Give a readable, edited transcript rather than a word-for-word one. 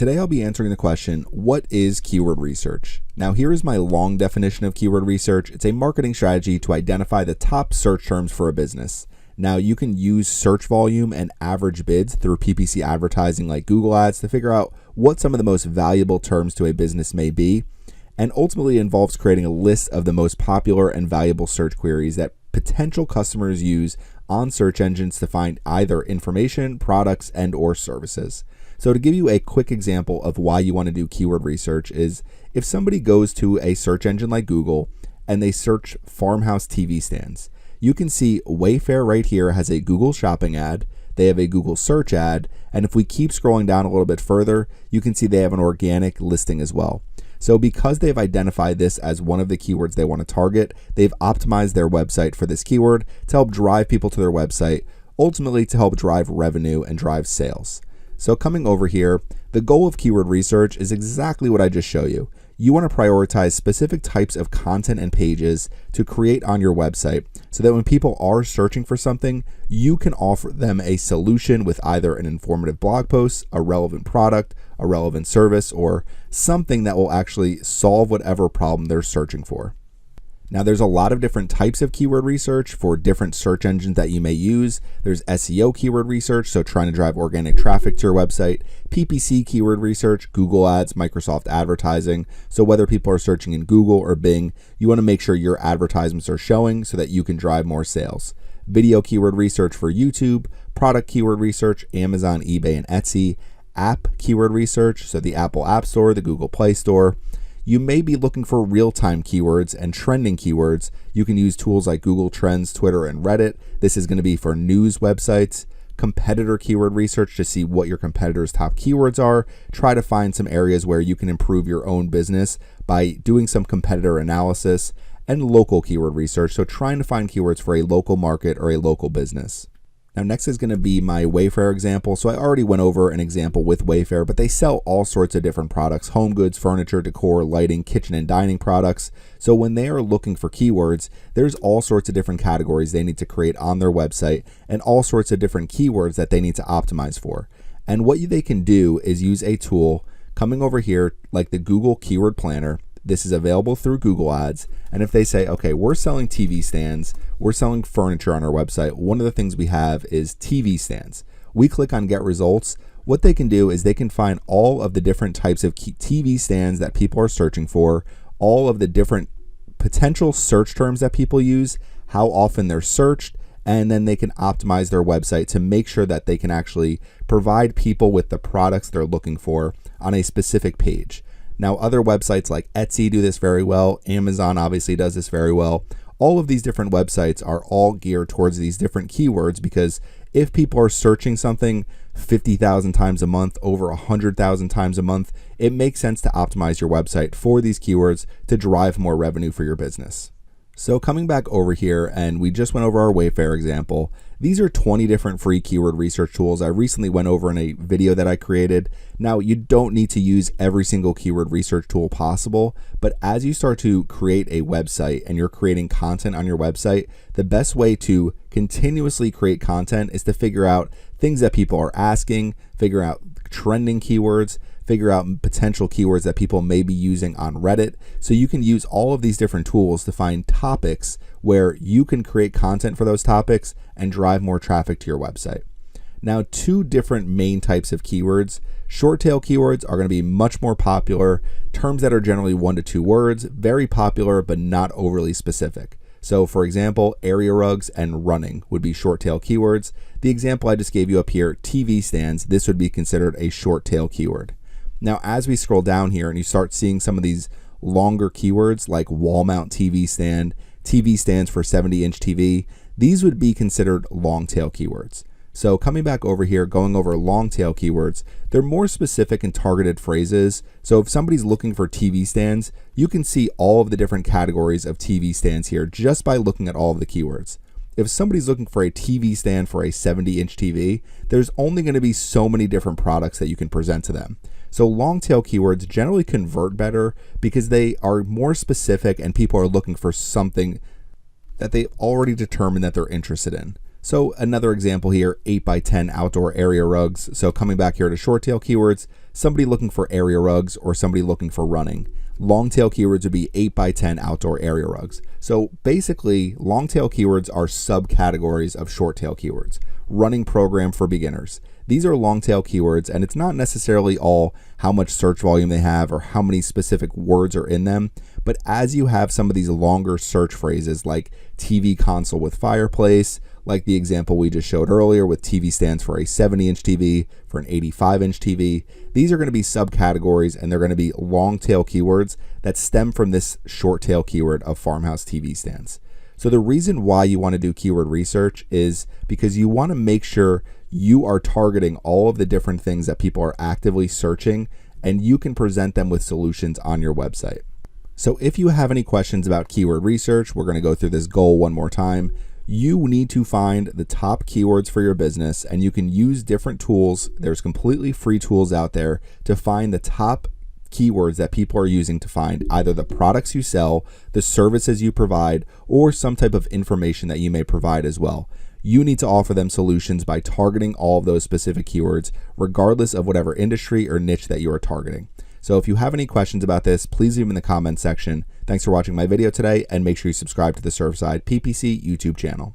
today I'll be answering the question, what is keyword research? Now here is my long definition of keyword research. It's a marketing strategy to identify the top search terms for a business. Now you can use search volume and average bids through PPC advertising like Google Ads to figure out what some of the most valuable terms to a business may be, and ultimately involves creating a list of the most popular and valuable search queries that potential customers use on search engines to find either information, products, and or services. So to give you a quick example of why you want to do keyword research is if somebody goes to a search engine like Google and they search farmhouse TV stands, you can see Wayfair right here has a Google shopping ad, they have a Google search ad, and if we keep scrolling down a little bit further, you can see they have an organic listing as well. So because they've identified this as one of the keywords they want to target, they've optimized their website for this keyword to help drive people to their website, ultimately to help drive revenue and drive sales. So coming over here, the goal of keyword research is exactly what I just showed you. You want to prioritize specific types of content and pages to create on your website so that when people are searching for something, you can offer them a solution with either an informative blog post, a relevant product, a relevant service, or something that will actually solve whatever problem they're searching for. Now there's a lot of different types of keyword research for different search engines that you may use. There's SEO keyword research, so trying to drive organic traffic to your website. PPC keyword research, Google Ads, Microsoft Advertising. So whether people are searching in Google or Bing, you want to make sure your advertisements are showing so that you can drive more sales. Video keyword research for YouTube, product keyword research, Amazon, eBay, and Etsy. App keyword research, so the Apple App Store, the Google Play Store. You may be looking for real-time keywords and trending keywords. You can use tools like Google Trends, Twitter, and Reddit. This is going to be for news websites. Competitor keyword research to see what your competitors' top keywords are. Try to find some areas where you can improve your own business by doing some competitor analysis. And local keyword research, so trying to find keywords for a local market or a local business. Now next is going to be my Wayfair example. So I already went over an example with Wayfair, but they sell all sorts of different products: home goods, furniture, decor, lighting, kitchen and dining products. So when they are looking for keywords, there's all sorts of different categories they need to create on their website and all sorts of different keywords that they need to optimize for. And what they can do is use a tool coming over here like the Google Keyword Planner. This is available through Google Ads. And if they say, okay, we're selling TV stands, we're selling furniture on our website, one of the things we have is TV stands. We click on Get Results. What they can do is they can find all of the different types of TV stands that people are searching for, all of the different potential search terms that people use, how often they're searched, and then they can optimize their website to make sure that they can actually provide people with the products they're looking for on a specific page. Now, other websites like Etsy do this very well. Amazon obviously does this very well. All of these different websites are all geared towards these different keywords because if people are searching something 50,000 times a month, over 100,000 times a month, it makes sense to optimize your website for these keywords to drive more revenue for your business. So coming back over here, and we just went over our Wayfair example. These are 20 different free keyword research tools I recently went over in a video that I created. Now, you don't need to use every single keyword research tool possible, but as you start to create a website and you're creating content on your website, the best way to continuously create content is to figure out things that people are asking, figure out trending keywords, figure out potential keywords that people may be using on Reddit. So you can use all of these different tools to find topics where you can create content for those topics and drive more traffic to your website. Now, two different main types of keywords. Short tail keywords are going to be much more popular. Terms that are generally 1 to 2 words, very popular, but not overly specific. So for example, area rugs and running would be short tail keywords. The example I just gave you up here, TV stands, this would be considered a short tail keyword. Now, as we scroll down here and you start seeing some of these longer keywords like wall mount TV stand, TV stands for 70-inch TV, these would be considered long tail keywords. So coming back over here, going over long tail keywords, they're more specific and targeted phrases. So if somebody's looking for TV stands, you can see all of the different categories of TV stands here just by looking at all of the keywords. If somebody's looking for a TV stand for a 70-inch TV, there's only going to be so many different products that you can present to them. So long tail keywords generally convert better because they are more specific and people are looking for something that they've already determined that they're interested in. So another example here, 8x10 outdoor area rugs. So coming back here to short tail keywords, somebody looking for area rugs or somebody looking for running. Long tail keywords would be 8x10 outdoor area rugs. So basically, long tail keywords are subcategories of short tail keywords. Running program for beginners. These are long tail keywords, and it's not necessarily all how much search volume they have or how many specific words are in them, but as you have some of these longer search phrases like TV console with fireplace, like the example we just showed earlier with TV stands for a 70-inch TV, for an 85-inch TV, these are going to be subcategories, and they're going to be long tail keywords that stem from this short tail keyword of farmhouse TV stands. So the reason why you want to do keyword research is because you want to make sure you are targeting all of the different things that people are actively searching, and you can present them with solutions on your website. So if you have any questions about keyword research, we're going to go through this goal one more time. You need to find the top keywords for your business, and you can use different tools. There's completely free tools out there to find the top keywords that people are using to find either the products you sell, the services you provide, or some type of information that you may provide as well. You need to offer them solutions by targeting all of those specific keywords, regardless of whatever industry or niche that you are targeting. So if you have any questions about this, please leave them in the comments section. Thanks for watching my video today, and make sure you subscribe to the Surfside PPC YouTube channel.